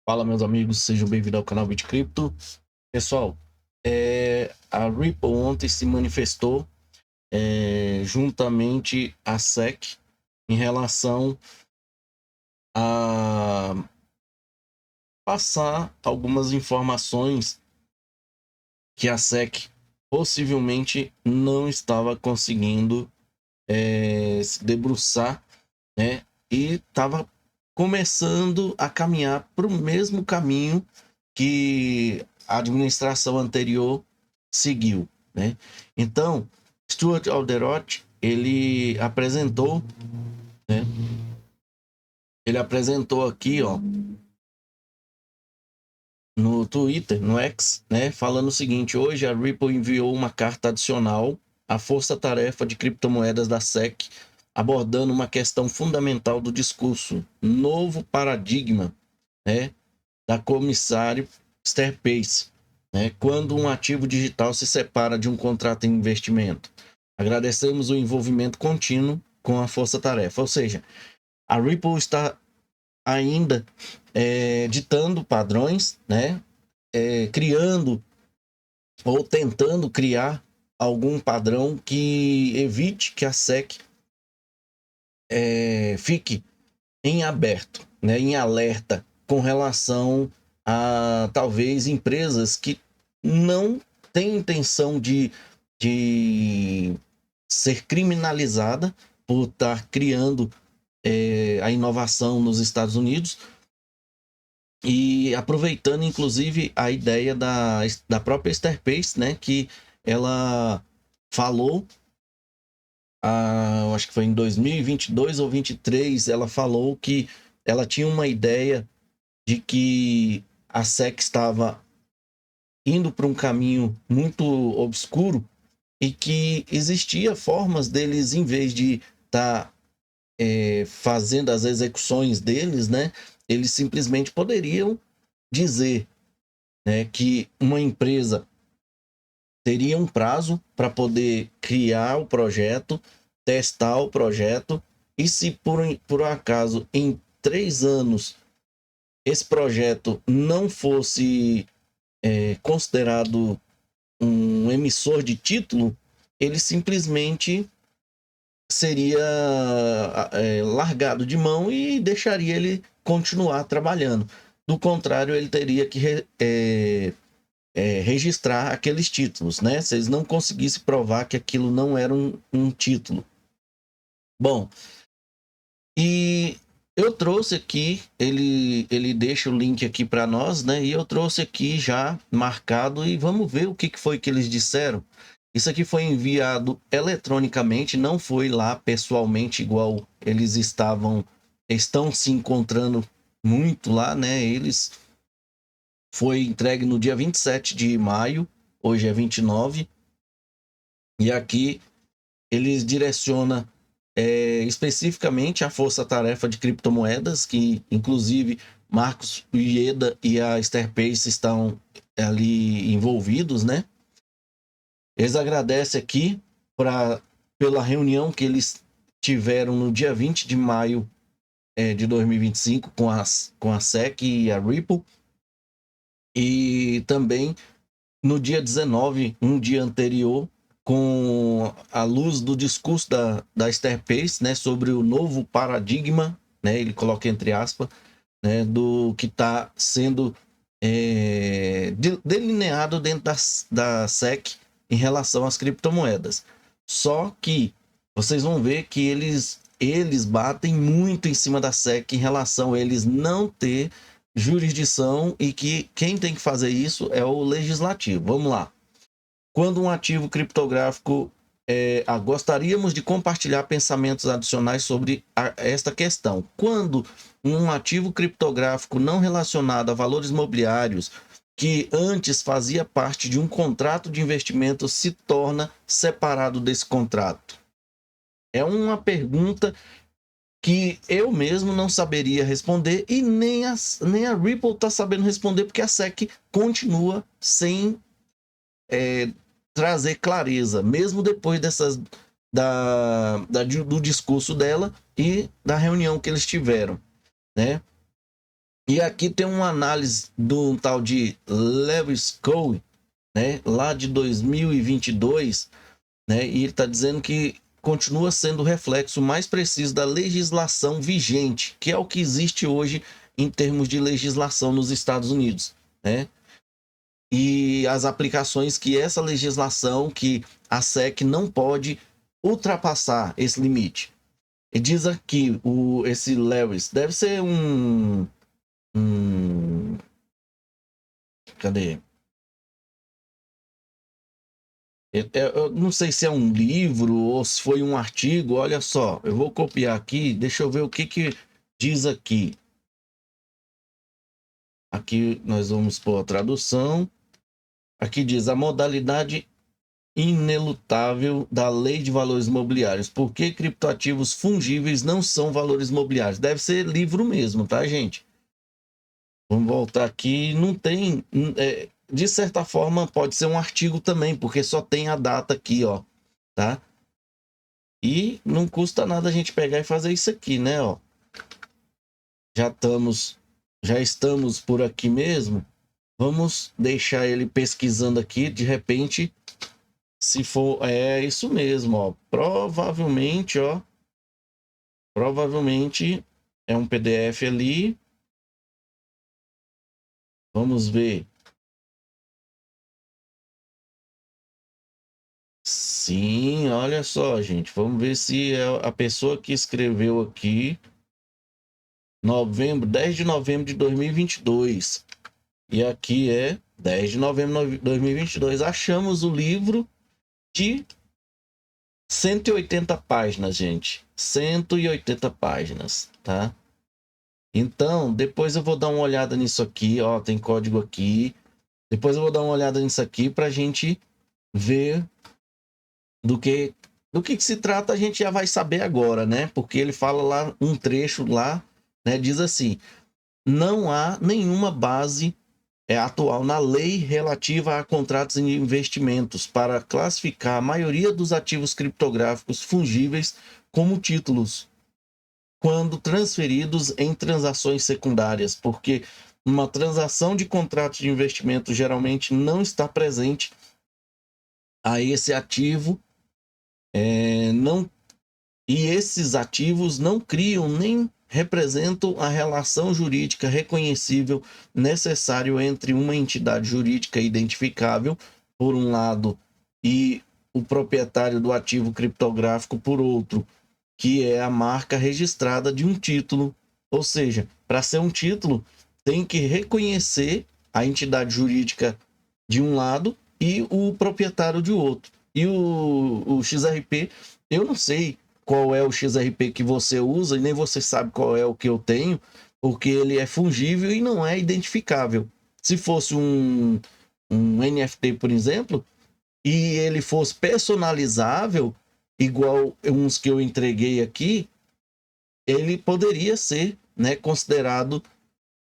Fala, meus amigos, sejam bem-vindos ao canal BitCrypto. Pessoal, a Ripple ontem se manifestou juntamente à SEC em relação a passar algumas informações que a SEC possivelmente não estava conseguindo se debruçar, né? E estava começando a caminhar para o mesmo caminho que a administração anterior seguiu, né? Então, Stuart Alderoty, né? Ele apresentou aqui, ó, no Twitter, no X, né, falando o seguinte: hoje a Ripple enviou uma carta adicional à força-tarefa de criptomoedas da SEC, abordando uma questão fundamental do discurso, novo paradigma, né, da comissário Esther Pace, né, quando um ativo digital se separa de um contrato em investimento. Agradecemos o envolvimento contínuo com a força-tarefa, ou seja, a Ripple está ainda ditando padrões, né, criando ou tentando criar algum padrão que evite que a SEC fique em aberto, né, em alerta com relação a talvez empresas que não têm intenção de ser criminalizada por estar criando a inovação nos Estados Unidos e aproveitando inclusive a ideia da própria Esther Pace, né, que ela falou, eu acho que foi em 2022 ou 23, ela falou que ela tinha uma ideia de que a SEC estava indo para um caminho muito obscuro e que existia formas deles, em vez de estar fazendo as execuções deles, né, eles simplesmente poderiam dizer, né, que uma empresa teria um prazo para poder criar o projeto, testar o projeto, e se por acaso em 3 anos esse projeto não fosse considerado um emissor de título, ele simplesmente seria largado de mão e deixaria ele continuar trabalhando. Do contrário, ele teria que registrar aqueles títulos, né? Se eles não conseguissem provar que aquilo não era um título. Bom, e eu trouxe aqui, ele deixa o link aqui para nós, né? E eu trouxe aqui já marcado e vamos ver o que foi que eles disseram. Isso aqui foi enviado eletronicamente, não foi lá pessoalmente igual eles estão se encontrando muito lá, né? Eles foi entregue no dia 27 de maio, hoje é 29, e aqui eles direciona especificamente a força-tarefa de criptomoedas, que inclusive Marcos Ieda e a Esther Pace estão ali envolvidos, né? Eles agradecem aqui pela reunião que eles tiveram no dia 20 de maio de 2025 com a SEC e a Ripple, e também no dia 19, um dia anterior, com a luz do discurso da Esther Pace, né, sobre o novo paradigma, né, ele coloca entre aspas, né, do que está sendo delineado dentro da SEC em relação às criptomoedas. Só que vocês vão ver que eles batem muito em cima da SEC em relação a eles não ter jurisdição e que quem tem que fazer isso é o legislativo. Vamos lá. Quando um ativo criptográfico, gostaríamos de compartilhar pensamentos adicionais sobre esta questão. Quando um ativo criptográfico não relacionado a valores mobiliários, que antes fazia parte de um contrato de investimento, se torna separado desse contrato? É uma pergunta que eu mesmo não saberia responder e nem a Ripple está sabendo responder, porque a SEC continua sem trazer clareza, mesmo depois do discurso dela e da reunião que eles tiveram, né? E aqui tem uma análise do tal de Lewis Cohen, né, lá de 2022, né, e ele está dizendo que continua sendo o reflexo mais preciso da legislação vigente, que é o que existe hoje em termos de legislação nos Estados Unidos, né? E as aplicações que essa legislação, que a SEC não pode ultrapassar esse limite. E diz aqui, esse Lewis, deve ser um cadê? Eu não sei se é um livro ou se foi um artigo. Olha só, eu vou copiar aqui, deixa eu ver o que diz aqui. Aqui nós vamos pôr a tradução. Aqui diz a modalidade inelutável da Lei de Valores Imobiliários. Por que criptoativos fungíveis não são valores imobiliários? Deve ser livro mesmo, tá, gente? Vamos voltar aqui. Não tem. De certa forma, pode ser um artigo também, porque só tem a data aqui, ó. Tá? E não custa nada a gente pegar e fazer isso aqui, né? Ó. Já estamos por aqui mesmo. Vamos deixar ele pesquisando aqui. De repente, se for, é isso mesmo, ó. Provavelmente, ó. Provavelmente é um PDF ali. Vamos ver. Sim, olha só, gente. Vamos ver se é a pessoa que escreveu aqui. 10 de novembro de 2022. E aqui é 10 de novembro de 2022. Achamos o livro de 180 páginas, gente. 180 páginas, tá? Então, depois eu vou dar uma olhada nisso aqui, ó, tem código aqui. Depois eu vou dar uma olhada nisso aqui pra gente ver do que se trata, a gente já vai saber agora, né? Porque ele fala lá um trecho lá, né, diz assim: "Não há nenhuma base atual na lei relativa a contratos de investimentos para classificar a maioria dos ativos criptográficos fungíveis como títulos quando transferidos em transações secundárias, porque uma transação de contratos de investimento geralmente não está presente a esse ativo, não, e esses ativos não criam nem representam a relação jurídica reconhecível necessário entre uma entidade jurídica identificável, por um lado, e o proprietário do ativo criptográfico, por outro, que é a marca registrada de um título. Ou seja, para ser um título, tem que reconhecer a entidade jurídica de um lado e o proprietário de outro. E o XRP, eu não sei qual é o XRP que você usa e nem você sabe qual é o que eu tenho, porque ele é fungível e não é identificável. Se fosse um NFT, por exemplo, e ele fosse personalizável, igual uns que eu entreguei aqui, ele poderia ser, né,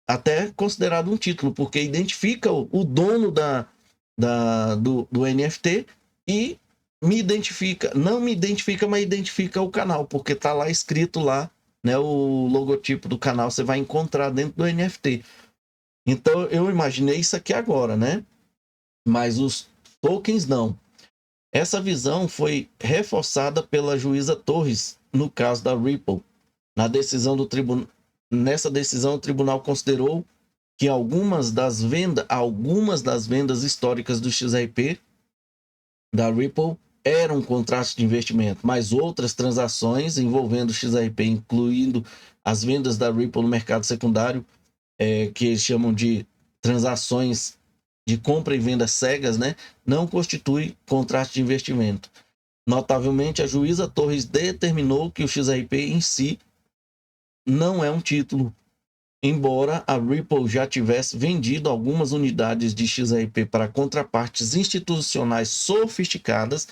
até considerado um título, porque identifica o dono do NFT e me identifica, não me identifica, mas identifica o canal, porque tá lá escrito lá, né, o logotipo do canal, você vai encontrar dentro do NFT. Então eu imaginei isso aqui agora, né? Mas os tokens não. Essa visão foi reforçada pela juíza Torres no caso da Ripple. Nessa decisão, o tribunal considerou que algumas das vendas históricas do XRP da Ripple eram contratos de investimento, mas outras transações envolvendo o XRP, incluindo as vendas da Ripple no mercado secundário, que eles chamam de transações de compra e venda cegas, né, não constitui contrato de investimento. Notavelmente, a juíza Torres determinou que o XRP em si não é um título, embora a Ripple já tivesse vendido algumas unidades de XRP para contrapartes institucionais sofisticadas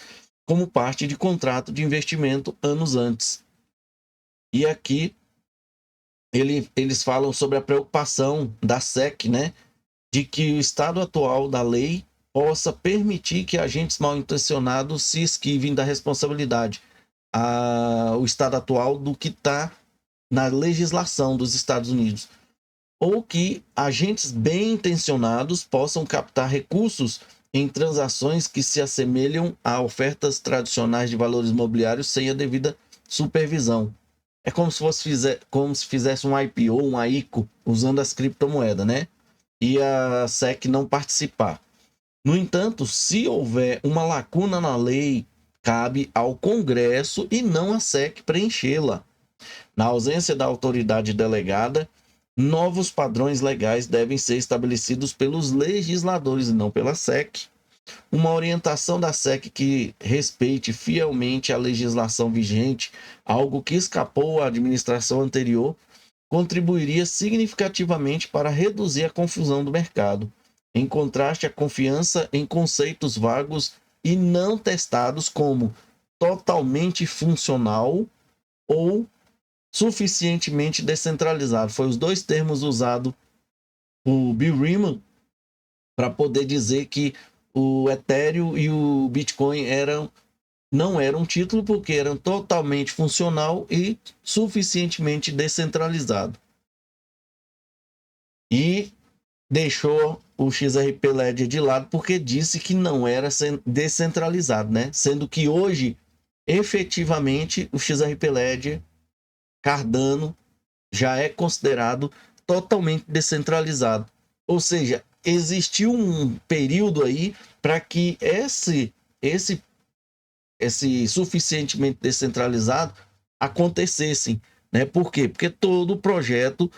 como parte de contrato de investimento anos antes. E aqui eles falam sobre a preocupação da SEC, né, de que o estado atual da lei possa permitir que agentes mal intencionados se esquivem da responsabilidade. O estado atual do que está na legislação dos Estados Unidos. ou que agentes bem intencionados possam captar recursos em transações que se assemelham a ofertas tradicionais de valores imobiliários sem a devida supervisão. É como se como se fizesse um IPO, um AICO, usando as criptomoedas, né? E a SEC não participar. No entanto, se houver uma lacuna na lei, cabe ao Congresso e não à SEC preenchê-la. Na ausência da autoridade delegada, novos padrões legais devem ser estabelecidos pelos legisladores e não pela SEC. Uma orientação da SEC que respeite fielmente a legislação vigente, algo que escapou à administração anterior, contribuiria significativamente para reduzir a confusão do mercado. Em contraste, a confiança em conceitos vagos e não testados como totalmente funcional ou suficientemente descentralizado. Foi os dois termos usados por Bill Riemann para poder dizer que o Ethereum e o Bitcoin não eram título porque eram totalmente funcional e suficientemente descentralizado. E deixou o XRP Ledger de lado porque disse que não era descentralizado, né? Sendo que hoje, efetivamente, o XRP Ledger Cardano já é considerado totalmente descentralizado. Ou seja, existiu um período aí para que esse suficientemente descentralizado acontecessem, né? Por quê? Porque todo projeto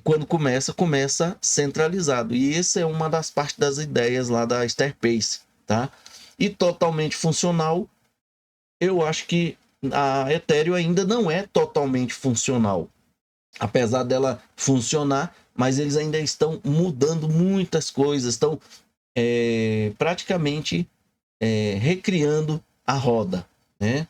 quando começa centralizado. E essa é uma das partes das ideias lá da Starpace, tá? E totalmente funcional, eu acho que a Ethereum ainda não é totalmente funcional. Apesar dela funcionar, mas eles ainda estão mudando muitas coisas, estão praticamente recriando a roda, né?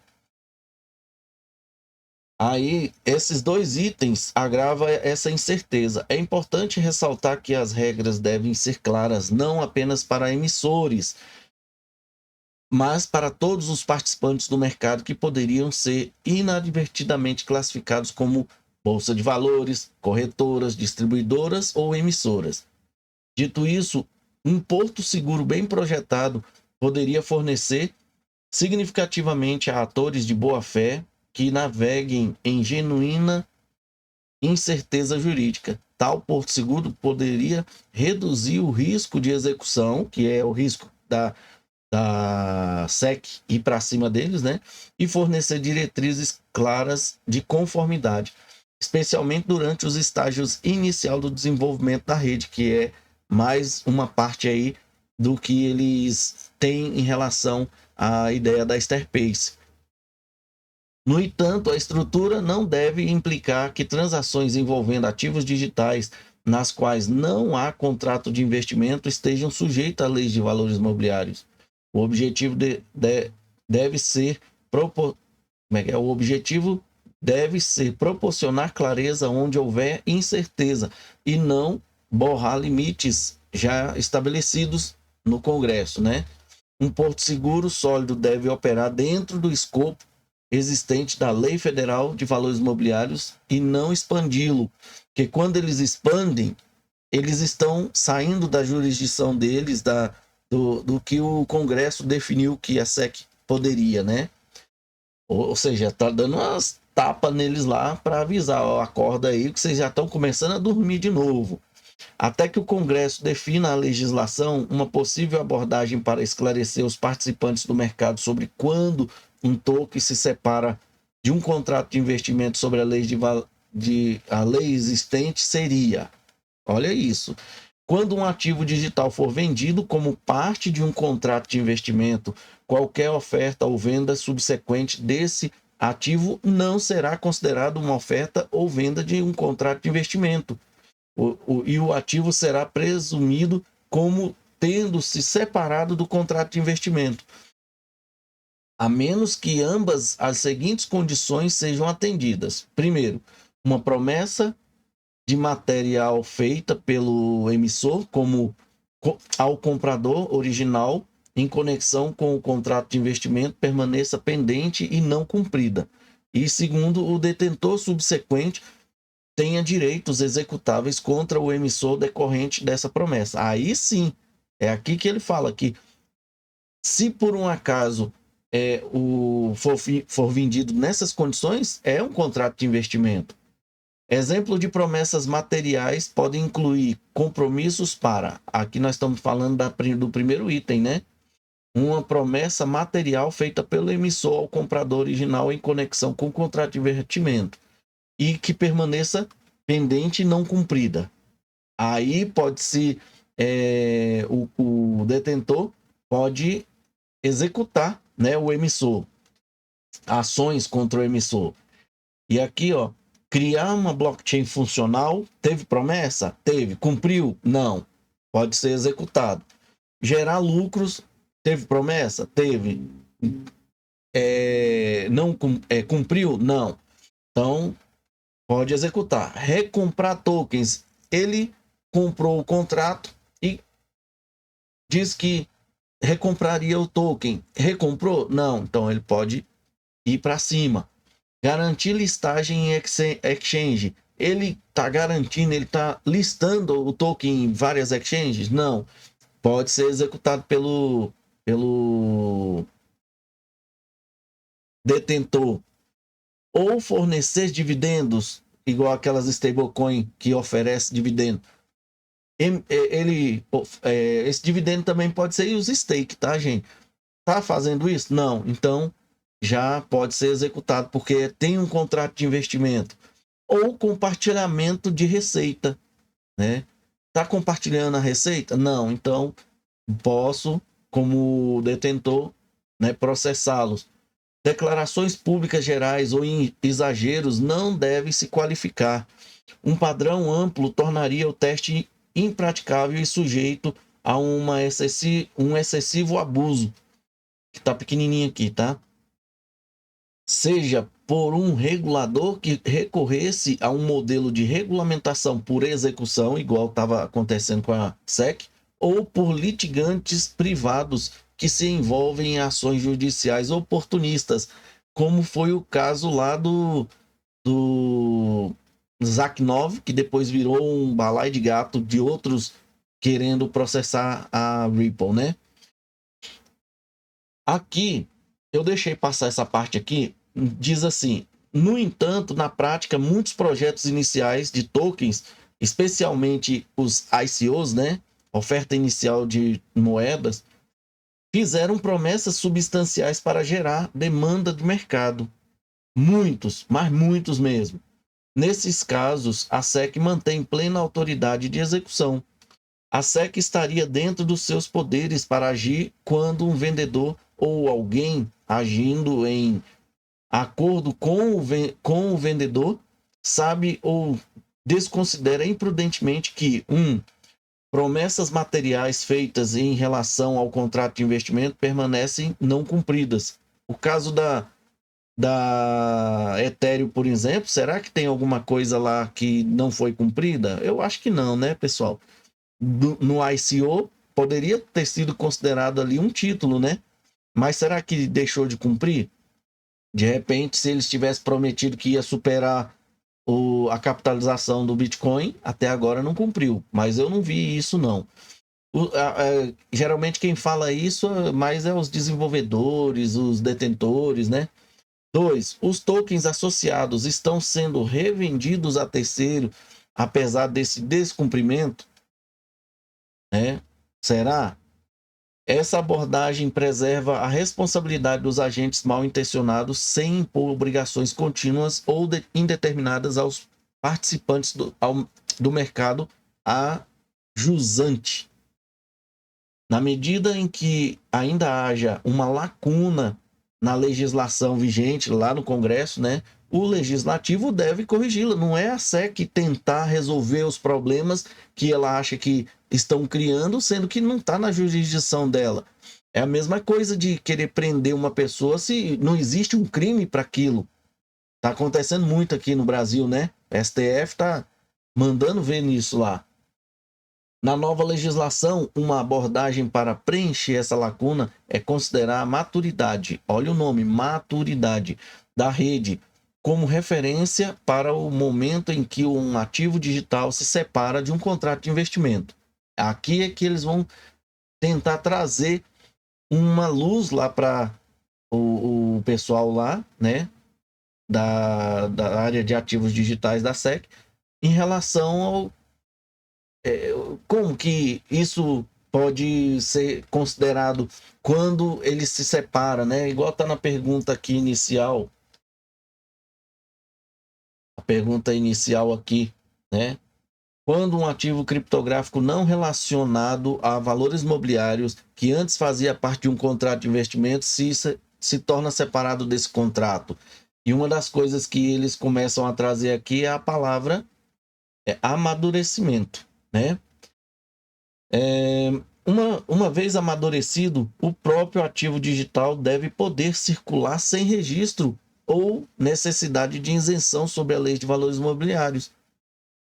Aí, esses dois itens agravam essa incerteza. É importante ressaltar que as regras devem ser claras não apenas para emissores, mas para todos os participantes do mercado que poderiam ser inadvertidamente classificados como bolsa de valores, corretoras, distribuidoras ou emissoras. Dito isso, um porto seguro bem projetado poderia fornecer significativamente a atores de boa-fé que naveguem em genuína incerteza jurídica. Tal porto seguro poderia reduzir o risco de execução, que é o risco da SEC ir para cima deles, né? E fornecer diretrizes claras de conformidade, especialmente durante os estágios inicial do desenvolvimento da rede, que é mais uma parte aí do que eles têm em relação à ideia da Starpace. No entanto, a estrutura não deve implicar que transações envolvendo ativos digitais nas quais não há contrato de investimento estejam sujeitas à lei de valores imobiliários. O objetivo deve ser o objetivo deve ser proporcionar clareza onde houver incerteza e não borrar limites já estabelecidos no Congresso, né? Um porto seguro sólido deve operar dentro do escopo existente da Lei Federal de Valores Imobiliários e não expandi-lo, porque quando eles expandem, eles estão saindo da jurisdição deles, do que o Congresso definiu que a SEC poderia, né? Ou seja, tá dando umas tapas neles lá para avisar, ó, acorda aí que vocês já estão começando a dormir de novo. Até que o Congresso defina a legislação, uma possível abordagem para esclarecer os participantes do mercado sobre quando um token se separa de um contrato de investimento sobre a lei existente seria, olha isso, quando um ativo digital for vendido como parte de um contrato de investimento, qualquer oferta ou venda subsequente desse ativo não será considerado uma oferta ou venda de um contrato de investimento. E o ativo será presumido como tendo se separado do contrato de investimento, a menos que ambas as seguintes condições sejam atendidas. Primeiro, uma promessa de material feita pelo emissor como ao comprador original em conexão com o contrato de investimento permaneça pendente e não cumprida. E segundo, o detentor subsequente tenha direitos executáveis contra o emissor decorrente dessa promessa. Aí sim, é aqui que ele fala que se por um acaso for vendido nessas condições, é um contrato de investimento. Exemplo de promessas materiais podem incluir compromissos para, aqui nós estamos falando do primeiro item, né? Uma promessa material feita pelo emissor ao comprador original em conexão com o contrato de investimento e que permaneça pendente e não cumprida. Aí pode-se, o detentor pode executar, né, o emissor, ações contra o emissor. E aqui, ó, criar uma blockchain funcional, teve promessa? Teve. Cumpriu? Não. Pode ser executado. Gerar lucros, teve promessa? Teve. Não cumpriu? Não. Então, pode executar. Recomprar tokens. Ele comprou o contrato e diz que recompraria o token. Recomprou? Não. Então, ele pode ir para cima. Garantir listagem em exchange. Ele está garantindo, ele está listando o token em várias exchanges? Não. Pode ser executado pelo detentor. Ou fornecer dividendos, igual aquelas stablecoin que oferece dividendo. Esse dividendo também pode ser os stake, tá, gente? Tá fazendo isso? Não. Então, já pode ser executado, porque tem um contrato de investimento. Ou compartilhamento de receita, né? Tá compartilhando a receita? Não. Então, posso, como detentor, né, processá-los. Declarações públicas gerais ou exageros não devem se qualificar. Um padrão amplo tornaria o teste impraticável e sujeito a um excessivo abuso. Que tá pequenininho aqui, tá? Seja por um regulador que recorresse a um modelo de regulamentação por execução, igual estava acontecendo com a SEC, ou por litigantes privados que se envolvem em ações judiciais oportunistas, como foi o caso lá do Zac9, que depois virou um balaio de gato de outros querendo processar a Ripple, né? Aqui, eu deixei passar essa parte aqui, diz assim: no entanto, na prática, muitos projetos iniciais de tokens, especialmente os ICOs, né, oferta inicial de moedas, fizeram promessas substanciais para gerar demanda do mercado. Muitos, mas muitos mesmo. Nesses casos, a SEC mantém plena autoridade de execução. A SEC estaria dentro dos seus poderes para agir quando um vendedor ou alguém agindo em acordo com o vendedor sabe ou desconsidera imprudentemente que promessas materiais feitas em relação ao contrato de investimento permanecem não cumpridas. O caso da Ethereum, por exemplo, será que tem alguma coisa lá que não foi cumprida? Eu acho que não, né, pessoal? No ICO, poderia ter sido considerado ali um título, né? Mas será que deixou de cumprir? De repente, se eles tivessem prometido que ia superar a capitalização do Bitcoin, até agora não cumpriu. Mas eu não vi isso, não. Geralmente quem fala isso mais é os desenvolvedores, os detentores, né? 2. Os tokens associados estão sendo revendidos a terceiro, apesar desse descumprimento? Né? Será? Essa abordagem preserva a responsabilidade dos agentes mal intencionados sem impor obrigações contínuas ou indeterminadas aos participantes do mercado ajusante. Na medida em que ainda haja uma lacuna na legislação vigente lá no Congresso, né, o legislativo deve corrigi-la. Não é a SEC tentar resolver os problemas que ela acha que estão criando, sendo que não está na jurisdição dela. É a mesma coisa de querer prender uma pessoa se não existe um crime para aquilo. Está acontecendo muito aqui no Brasil, né? STF está mandando ver nisso lá. Na nova legislação, uma abordagem para preencher essa lacuna é considerar a maturidade, olha o nome, maturidade, da rede, como referência para o momento em que um ativo digital se separa de um contrato de investimento. Aqui é que eles vão tentar trazer uma luz lá para o pessoal lá, né, da área de ativos digitais da SEC, em relação ao como que isso pode ser considerado quando ele se separa, né? Igual está na pergunta aqui inicial, a pergunta inicial aqui, né? Quando um ativo criptográfico não relacionado a valores mobiliários que antes fazia parte de um contrato de investimento se torna separado desse contrato. E uma das coisas que eles começam a trazer aqui é a palavra amadurecimento, né? Uma vez amadurecido, o próprio ativo digital deve poder circular sem registro ou necessidade de isenção sobre a lei de valores imobiliários,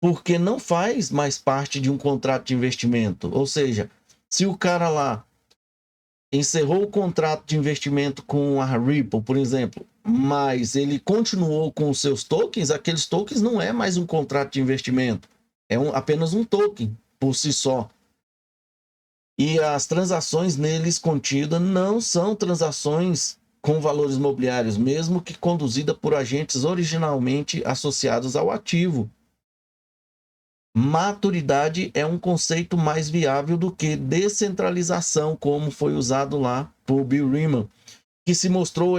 porque não faz mais parte de um contrato de investimento. Ou seja, se o cara lá encerrou o contrato de investimento com a Ripple, por exemplo, mas ele continuou com os seus tokens, aqueles tokens não é mais um contrato de investimento, apenas um token por si só. E as transações neles contidas não são transações com valores mobiliários, mesmo que conduzida por agentes originalmente associados ao ativo. Maturidade é um conceito mais viável do que descentralização, como foi usado lá por Bill Riemann, que se mostrou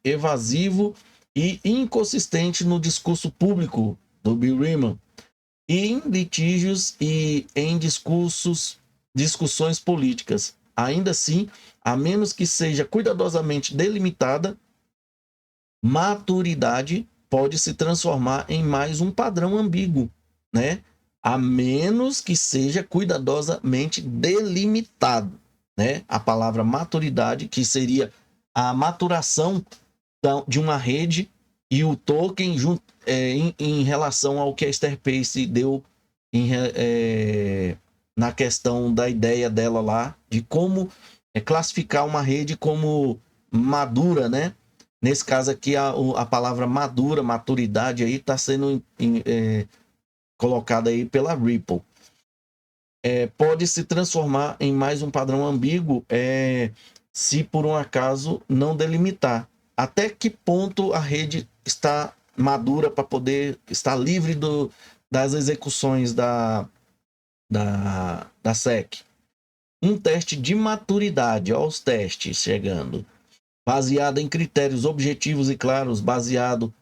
evasivo e inconsistente no discurso público do Bill Riemann, e em litígios e em discussões políticas. Ainda assim, a menos que seja cuidadosamente delimitada, maturidade pode se transformar em mais um padrão ambíguo, né? A menos que seja cuidadosamente delimitado, né? A palavra maturidade, que seria a maturação de uma rede, e o token em relação ao que a Esther Pace deu na questão da ideia dela lá, de como classificar uma rede como madura, né? Nesse caso aqui, a palavra madura, maturidade aí está sendo colocada aí pela Ripple. Pode se transformar em mais um padrão ambíguo se por um acaso não delimitar. Até que ponto a rede está madura para poder estar livre das execuções da SEC? Um teste de maturidade, olha os testes chegando, baseado em critérios objetivos e claros, baseado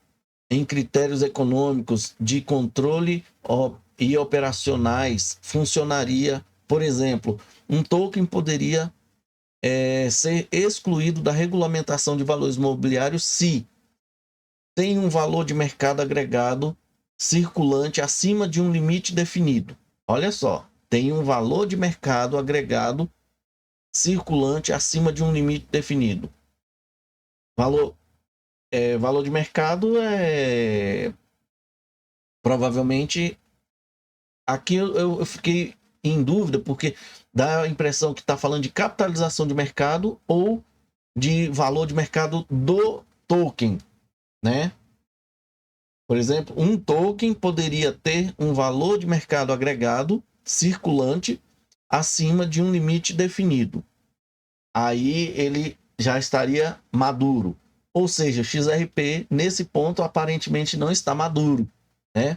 em critérios econômicos de controle e operacionais, funcionaria. Por exemplo, um token poderia ser excluído da regulamentação de valores imobiliários se tem um valor de mercado agregado circulante acima de um limite definido. Olha só, tem um valor de mercado agregado circulante acima de um limite definido. Valor de mercado provavelmente aqui eu fiquei em dúvida, porque dá a impressão que está falando de capitalização de mercado ou de valor de mercado do token, né? Por exemplo, um token poderia ter um valor de mercado agregado circulante acima de um limite definido. Aí ele já estaria maduro. Ou seja, o XRP, nesse ponto, aparentemente não está maduro, né?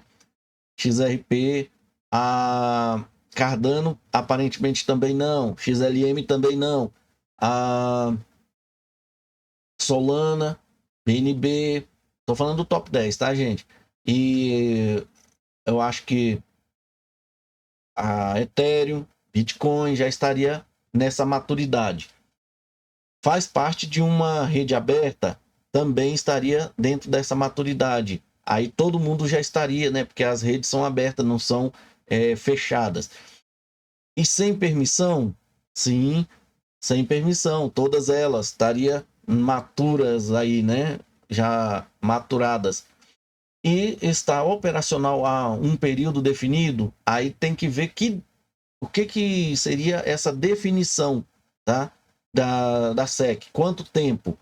XRP, a Cardano, aparentemente também não. XLM também não. A Solana, BNB, tô falando do top 10, tá, gente? E eu acho que a Ethereum, Bitcoin já estaria nessa maturidade. Faz parte de uma rede aberta, também estaria dentro dessa maturidade. Aí todo mundo já estaria, né? Porque as redes são abertas, não são fechadas. E sem permissão? Sim, sem permissão. Todas elas estariam maturas aí, né? Já maturadas. E está operacional há um período definido, aí tem que ver o que seria essa definição, tá? Da SEC. Quanto tempo?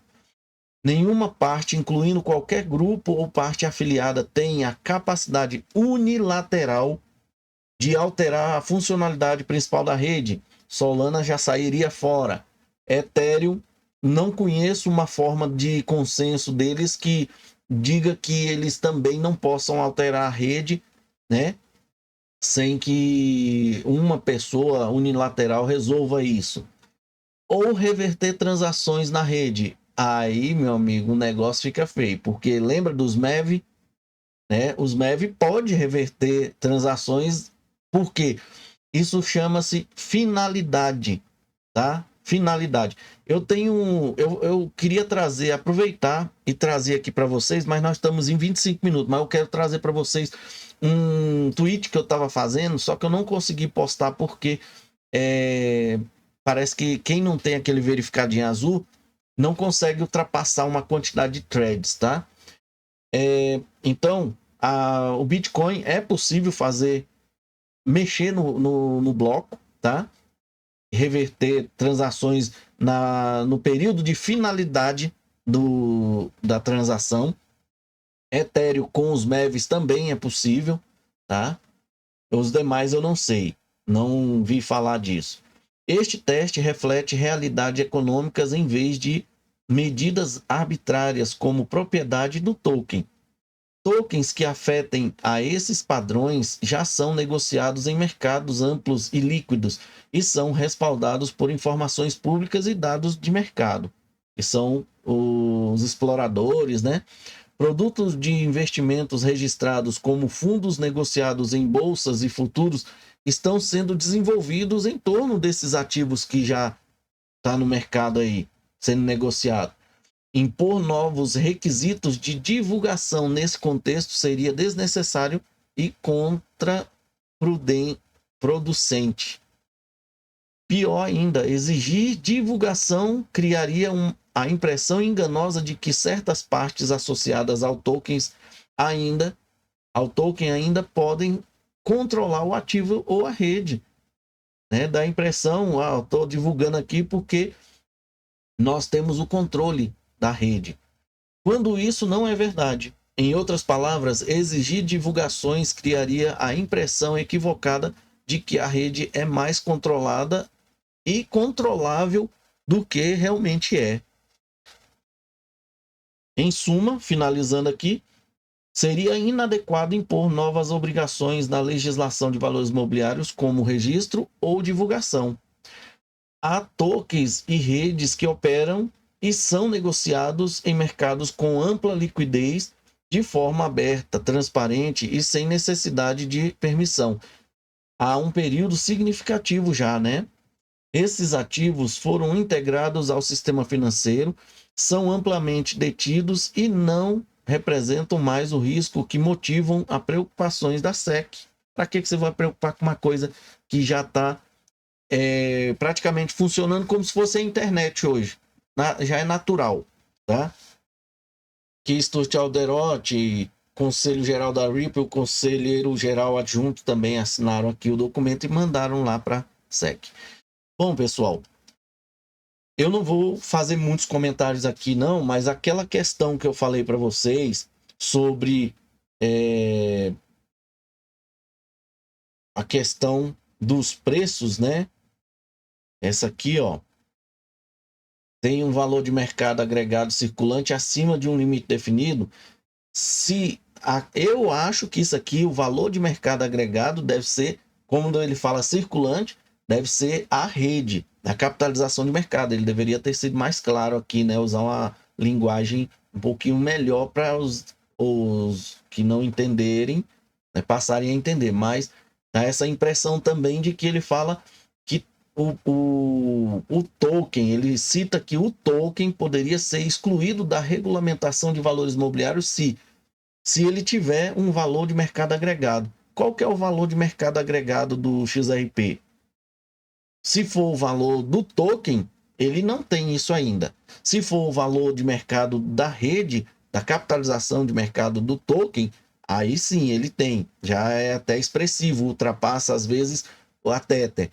nenhuma parte, incluindo qualquer grupo ou parte afiliada, tem a capacidade unilateral de alterar a funcionalidade principal da rede, Solana já sairia fora. Ethereum, não conheço uma forma de consenso deles que diga que eles também não possam alterar a rede, né? Sem que uma pessoa unilateral resolva isso. Ou reverter transações na rede. Aí, meu amigo, o negócio fica feio, porque lembra dos MEV, né? Os MEV pode reverter transações, porque isso chama-se finalidade, tá? Finalidade. Eu queria trazer, aproveitar e trazer aqui para vocês, mas nós estamos em 25 minutos, mas eu quero trazer para vocês um tweet que eu estava fazendo, só que eu não consegui postar porque parece que quem não tem aquele verificadinho azul não consegue ultrapassar uma quantidade de threads, tá? Então, o Bitcoin é possível mexer no bloco, tá? Reverter transações no período de finalidade da transação. Ethereum com os MEVs também é possível, tá? Os demais eu não sei, não vi falar disso. Este teste reflete realidades econômicas em vez de medidas arbitrárias como propriedade do token. Tokens que afetem a esses padrões já são negociados em mercados amplos e líquidos e são respaldados por informações públicas e dados de mercado, que são os exploradores, né? Produtos de investimentos registrados como fundos negociados em bolsas e futuros estão sendo desenvolvidos em torno desses ativos que já está no mercado aí, sendo negociado. Impor novos requisitos de divulgação nesse contexto seria desnecessário e contraproducente. Pior ainda, exigir divulgação criaria a impressão enganosa de que certas partes associadas ao token ainda podem controlar o ativo ou a rede, né? Dá a impressão, estou divulgando aqui porque nós temos o controle da rede, quando isso não é verdade. Em outras palavras, exigir divulgações criaria a impressão equivocada de que a rede é mais controlada e controlável do que realmente é. Em suma, finalizando aqui, seria inadequado impor novas obrigações na legislação de valores mobiliários, como registro ou divulgação. Há tokens e redes que operam e são negociados em mercados com ampla liquidez, de forma aberta, transparente e sem necessidade de permissão. Há um período significativo já, né? Esses ativos foram integrados ao sistema financeiro, são amplamente detidos e não representam mais o risco que motivam as preocupações da SEC. Para que você vai preocupar com uma coisa que já está praticamente funcionando como se fosse a internet hoje? Já é natural, tá? Que Stuart Alderotti, Conselho Geral da Ripple, o Conselheiro Geral Adjunto também assinaram aqui o documento e mandaram lá para a SEC. Bom, pessoal, eu não vou fazer muitos comentários aqui, não, mas aquela questão que eu falei para vocês sobre a questão dos preços, né? Essa aqui, ó, tem um valor de mercado agregado circulante acima de um limite definido. Eu acho que isso aqui, o valor de mercado agregado deve ser, como ele fala circulante, deve ser a rede, a capitalização de mercado. Ele deveria ter sido mais claro aqui, né? Usar uma linguagem um pouquinho melhor para os que não entenderem, né, passarem a entender. Mas dá essa impressão também de que ele fala que o token, ele cita que o token poderia ser excluído da regulamentação de valores imobiliários se ele tiver um valor de mercado agregado. Qual que é o valor de mercado agregado do XRP? Se for o valor do token, ele não tem isso ainda. Se for o valor de mercado da rede, da capitalização de mercado do token, aí sim ele tem. Já é até expressivo, ultrapassa às vezes a Tether.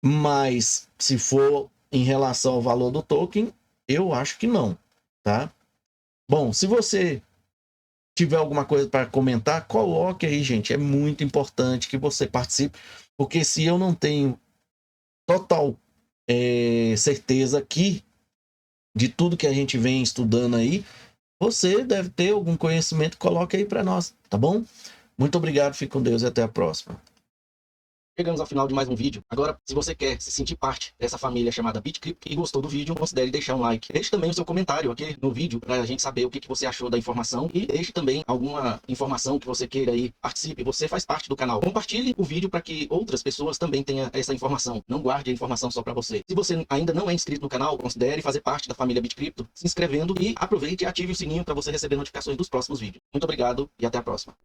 Mas se for em relação ao valor do token, eu acho que não. tá? Bom, se você tiver alguma coisa para comentar, coloque aí, gente. É muito importante que você participe, porque se eu não tenho total certeza aqui de tudo que a gente vem estudando aí, você deve ter algum conhecimento, coloque aí para nós, tá bom? Muito obrigado, fique com Deus e até a próxima. Chegamos ao final de mais um vídeo. Agora, se você quer se sentir parte dessa família chamada BitCrypto e gostou do vídeo, considere deixar um like. Deixe também o seu comentário aqui no vídeo para a gente saber o que você achou da informação e deixe também alguma informação que você queira aí. Participe, você faz parte do canal. Compartilhe o vídeo para que outras pessoas também tenham essa informação. Não guarde a informação só para você. Se você ainda não é inscrito no canal, considere fazer parte da família BitCrypto, se inscrevendo e aproveite e ative o sininho para você receber notificações dos próximos vídeos. Muito obrigado e até a próxima.